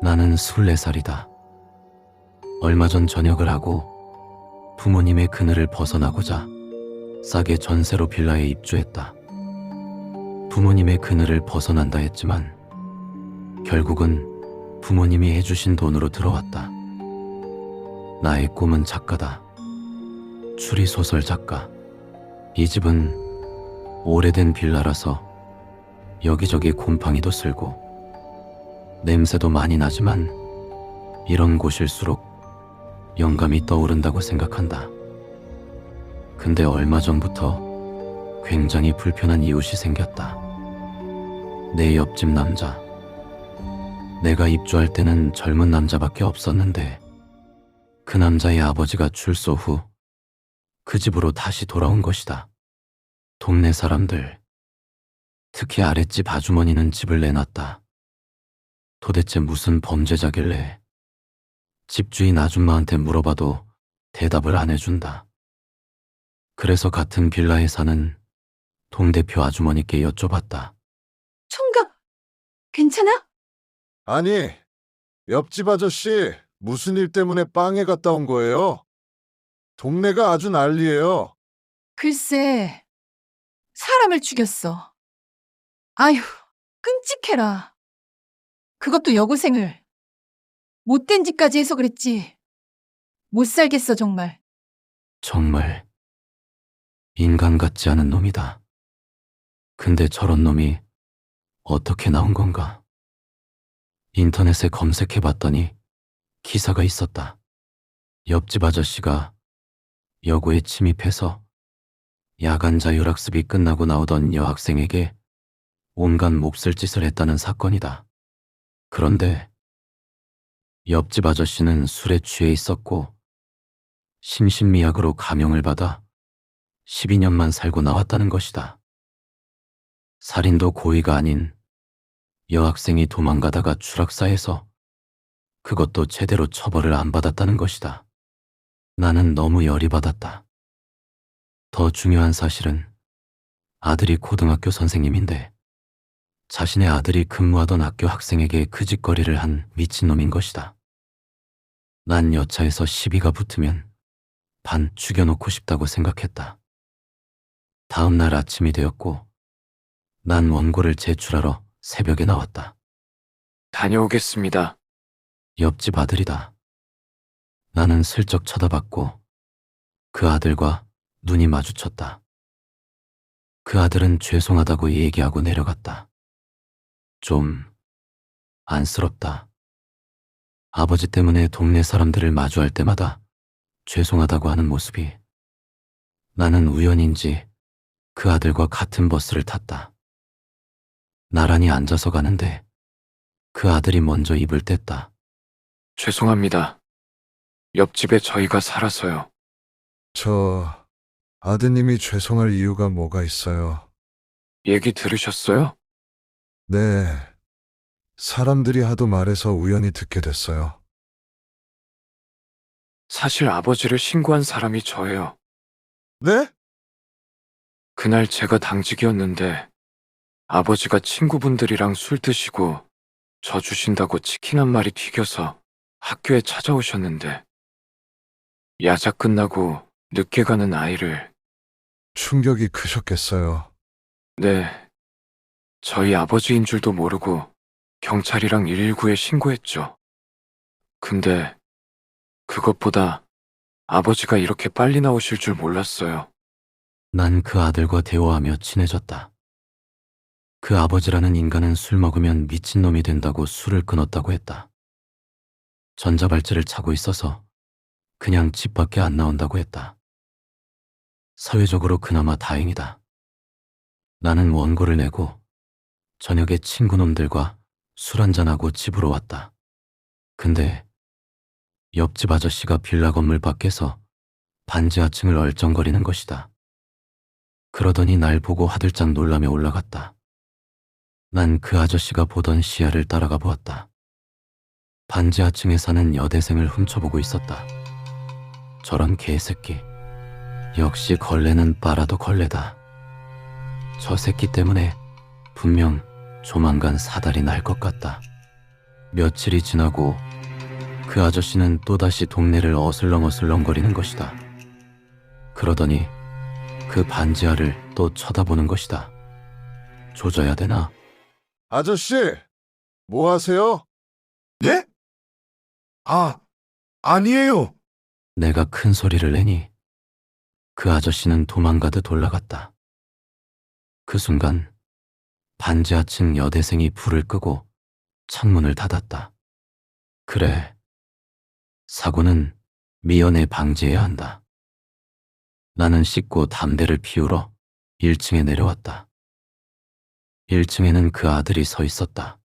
나는 24살이다. 얼마 전 전역을 하고 부모님의 그늘을 벗어나고자 싸게 전세로 빌라에 입주했다. 부모님의 그늘을 벗어난다 했지만 결국은 부모님이 해주신 돈으로 들어왔다. 나의 꿈은 작가다. 추리소설 작가. 이 집은 오래된 빌라라서 여기저기 곰팡이도 쓸고 냄새도 많이 나지만 이런 곳일수록 영감이 떠오른다고 생각한다. 근데 얼마 전부터 굉장히 불편한 이웃이 생겼다. 내 옆집 남자. 내가 입주할 때는 젊은 남자밖에 없었는데 그 남자의 아버지가 출소 후 그 집으로 다시 돌아온 것이다. 동네 사람들, 특히 아랫집 아주머니는 집을 내놨다. 도대체 무슨 범죄자길래 집주인 아줌마한테 물어봐도 대답을 안 해준다. 그래서 같은 빌라에 사는 동대표 아주머니께 여쭤봤다. 총각, 괜찮아? 아니, 옆집 아저씨 무슨 일 때문에 빵에 갔다 온 거예요? 동네가 아주 난리예요. 글쎄, 사람을 죽였어. 아휴, 끔찍해라. 그것도 여고생을. 못된 짓까지 해서 그랬지. 못 살겠어, 정말. 정말 인간 같지 않은 놈이다. 근데 저런 놈이 어떻게 나온 건가? 인터넷에 검색해봤더니 기사가 있었다. 옆집 아저씨가 여고에 침입해서 야간 자율학습이 끝나고 나오던 여학생에게 온갖 몹쓸 짓을 했다는 사건이다. 그런데 옆집 아저씨는 술에 취해 있었고 심신미약으로 감형을 받아 12년만 살고 나왔다는 것이다. 살인도 고의가 아닌 여학생이 도망가다가 추락사해서 그것도 제대로 처벌을 안 받았다는 것이다. 나는 너무 열이 받았다. 더 중요한 사실은 아들이 고등학교 선생님인데 자신의 아들이 근무하던 학교 학생에게 그 짓거리를 한 미친놈인 것이다. 난 여차에서 시비가 붙으면 반 죽여놓고 싶다고 생각했다. 다음 날 아침이 되었고 난 원고를 제출하러 새벽에 나왔다. 다녀오겠습니다. 옆집 아들이다. 나는 슬쩍 쳐다봤고 그 아들과 눈이 마주쳤다. 그 아들은 죄송하다고 얘기하고 내려갔다. 좀 안쓰럽다. 아버지 때문에 동네 사람들을 마주할 때마다 죄송하다고 하는 모습이. 나는 우연인지 그 아들과 같은 버스를 탔다. 나란히 앉아서 가는데 그 아들이 먼저 입을 뗐다. 죄송합니다. 옆집에 저희가 살아서요. 저 아드님이 죄송할 이유가 뭐가 있어요? 얘기 들으셨어요? 네, 사람들이 하도 말해서 우연히 듣게 됐어요. 사실 아버지를 신고한 사람이 저예요. 네? 그날 제가 당직이었는데 아버지가 친구분들이랑 술 드시고 저 주신다고 치킨 한 마리 튀겨서 학교에 찾아오셨는데 야자 끝나고 늦게 가는 아이를. 충격이 크셨겠어요. 네, 저희 아버지인 줄도 모르고 경찰이랑 119에 신고했죠. 근데 그것보다 아버지가 이렇게 빨리 나오실 줄 몰랐어요. 난 그 아들과 대화하며 친해졌다. 그 아버지라는 인간은 술 먹으면 미친놈이 된다고 술을 끊었다고 했다. 전자발찌를 차고 있어서 그냥 집 밖에 안 나온다고 했다. 사회적으로 그나마 다행이다. 나는 원고를 내고 저녁에 친구놈들과 술 한잔하고 집으로 왔다. 근데 옆집 아저씨가 빌라 건물 밖에서 반지 하층을 얼쩡거리는 것이다. 그러더니 날 보고 화들짝 놀라며 올라갔다. 난 그 아저씨가 보던 시야를 따라가 보았다. 반지 하층에 사는 여대생을 훔쳐보고 있었다. 저런 개새끼. 역시 걸레는 빨아도 걸레다. 저 새끼 때문에 분명 조만간 사달이 날 것 같다. 며칠이 지나고 그 아저씨는 또다시 동네를 어슬렁어슬렁거리는 것이다. 그러더니 그 반지하를 또 쳐다보는 것이다. 조져야 되나? 아저씨, 뭐 하세요? 네? 아니에요. 내가 큰 소리를 내니 그 아저씨는 도망가듯 올라갔다. 그 순간 반지하층 여대생이 불을 끄고 창문을 닫았다. 그래, 사고는 미연에 방지해야 한다. 나는 씻고 담배를 피우러 1층에 내려왔다. 1층에는 그 아들이 서 있었다.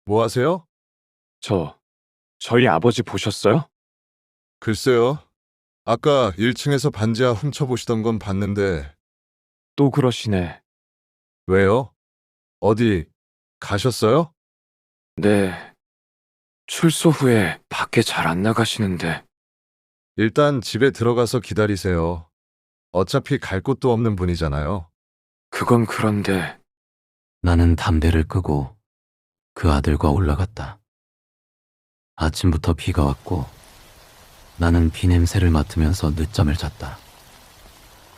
뭐 하세요? 저희 아버지 보셨어요? 글쎄요. 아까 1층에서 반지하 훔쳐보시던 건 봤는데, 또 그러시네. 왜요? 어디 가셨어요? 네. 출소 후에 밖에 잘 안 나가시는데. 일단 집에 들어가서 기다리세요. 어차피 갈 곳도 없는 분이잖아요. 그건 그런데. 나는 담배를 끄고 그 아들과 올라갔다. 아침부터 비가 왔고 나는 비 냄새를 맡으면서 늦잠을 잤다.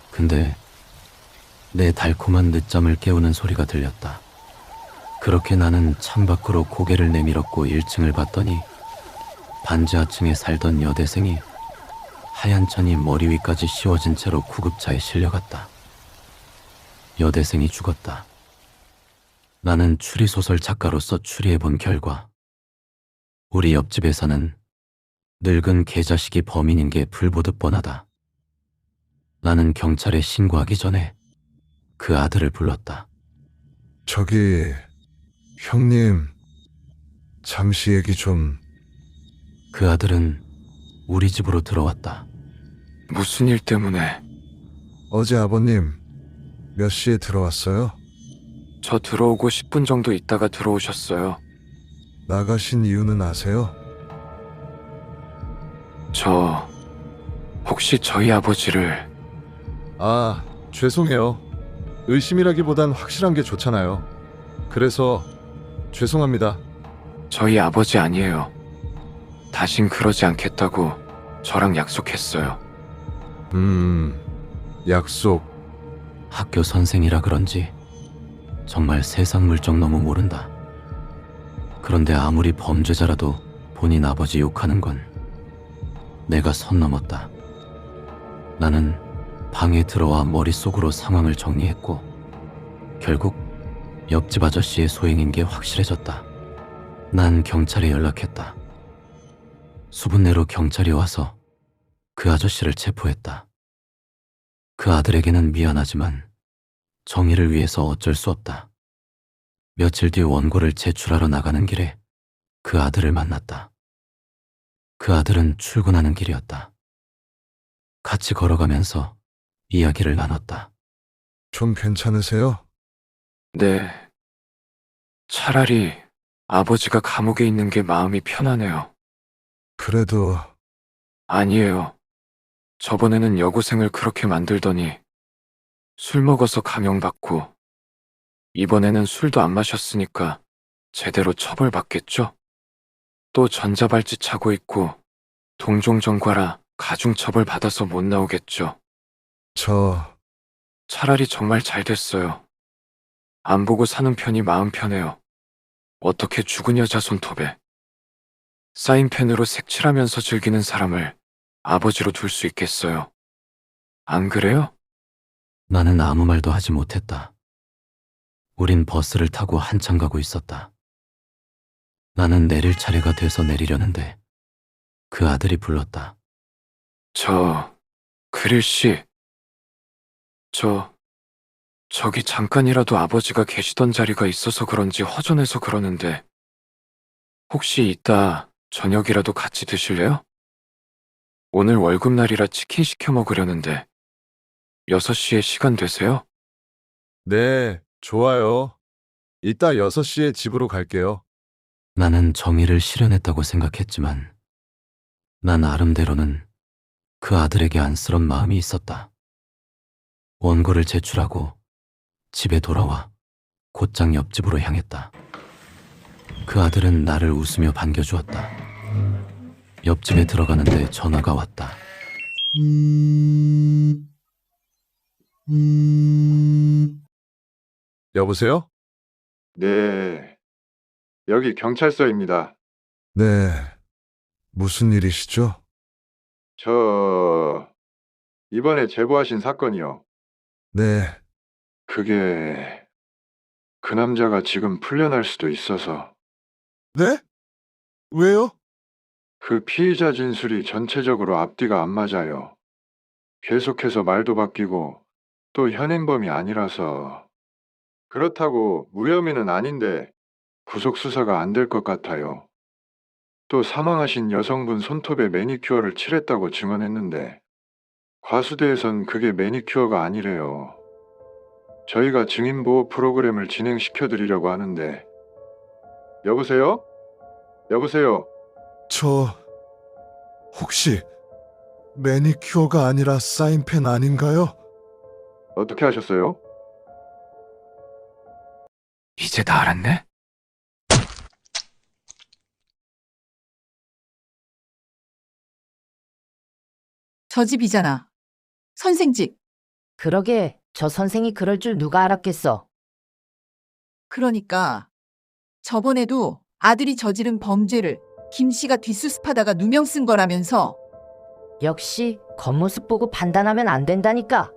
근데 내 달콤한 늦잠을 깨우는 소리가 들렸다. 그렇게 나는 창밖으로 고개를 내밀었고 1층을 봤더니 반지하층에 살던 여대생이 하얀 천이 머리 위까지 씌워진 채로 구급차에 실려갔다. 여대생이 죽었다. 나는 추리소설 작가로서 추리해본 결과 우리 옆집에 사는 늙은 개자식이 범인인 게 불보듯 뻔하다. 나는 경찰에 신고하기 전에 그 아들을 불렀다. 저기, 형님, 잠시 얘기 좀... 그 아들은 우리 집으로 들어왔다. 무슨 일 때문에? 어제 아버님, 몇 시에 들어왔어요? 저 들어오고 10분 정도 있다가 들어오셨어요. 나가신 이유는 아세요? 혹시 저희 아버지를... 아, 죄송해요. 의심이라기보단 확실한 게 좋잖아요. 그래서 죄송합니다. 저희 아버지 아니에요. 다신 그러지 않겠다고 저랑 약속했어요. 약속. 학교 선생이라 그런지 정말 세상 물정 너무 모른다. 그런데 아무리 범죄자라도 본인 아버지 욕하는 건 내가 선 넘었다. 나는 방에 들어와 머릿속으로 상황을 정리했고 결국 옆집 아저씨의 소행인 게 확실해졌다. 난 경찰에 연락했다. 수분 내로 경찰이 와서 그 아저씨를 체포했다. 그 아들에게는 미안하지만 정의를 위해서 어쩔 수 없다. 며칠 뒤 원고를 제출하러 나가는 길에 그 아들을 만났다. 그 아들은 출근하는 길이었다. 같이 걸어가면서 이야기를 나눴다. 좀 괜찮으세요? 네. 차라리 아버지가 감옥에 있는 게 마음이 편하네요. 그래도 아니에요. 저번에는 여고생을 그렇게 만들더니 술 먹어서 감형받고 이번에는 술도 안 마셨으니까 제대로 처벌받겠죠? 또 전자발찌 차고 있고 동종전과라 가중처벌 받아서 못 나오겠죠. 차라리 정말 잘 됐어요. 안 보고 사는 편이 마음 편해요. 어떻게 죽은 여자 손톱에 사인펜으로 색칠하면서 즐기는 사람을 아버지로 둘 수 있겠어요. 안 그래요? 나는 아무 말도 하지 못했다. 우린 버스를 타고 한참 가고 있었다. 나는 내릴 차례가 돼서 내리려는데 그 아들이 불렀다. 그릴씨. 저기 잠깐이라도 아버지가 계시던 자리가 있어서 그런지 허전해서 그러는데 혹시 이따 저녁이라도 같이 드실래요? 오늘 월급날이라 치킨 시켜 먹으려는데 6시에 시간 되세요? 네, 좋아요. 이따 6시에 집으로 갈게요. 나는 정의를 실현했다고 생각했지만 난 나름대로는 그 아들에게 안쓰러운 마음이 있었다. 원고를 제출하고 집에 돌아와 곧장 옆집으로 향했다. 그 아들은 나를 웃으며 반겨주었다. 옆집에 들어가는데 전화가 왔다. 여보세요? 네, 여기 경찰서입니다. 네. 무슨 일이시죠? 이번에 제보하신 사건이요. 네. 그게, 그 남자가 지금 풀려날 수도 있어서, 네? 왜요? 그 피의자 진술이 전체적으로 앞뒤가 안 맞아요. 계속해서 말도 바뀌고, 또 현행범이 아니라서, 그렇다고 무혐의는 아닌데, 구속 수사가 안 될 것 같아요. 또 사망하신 여성분 손톱에 매니큐어를 칠했다고 증언했는데, 과수대에선 그게 매니큐어가 아니래요. 저희가 증인보호 프로그램을 진행시켜드리려고 하는데. 여보세요? 여보세요? 혹시 매니큐어가 아니라 사인펜 아닌가요? 어떻게 하셨어요? 이제 다 알았네? 저 집이잖아. 선생 집. 그러게, 저 선생이 그럴 줄 누가 알았겠어. 그러니까 저번에도 아들이 저지른 범죄를 김 씨가 뒷수습하다가 누명 쓴 거라면서. 역시 겉모습 보고 판단하면 안 된다니까.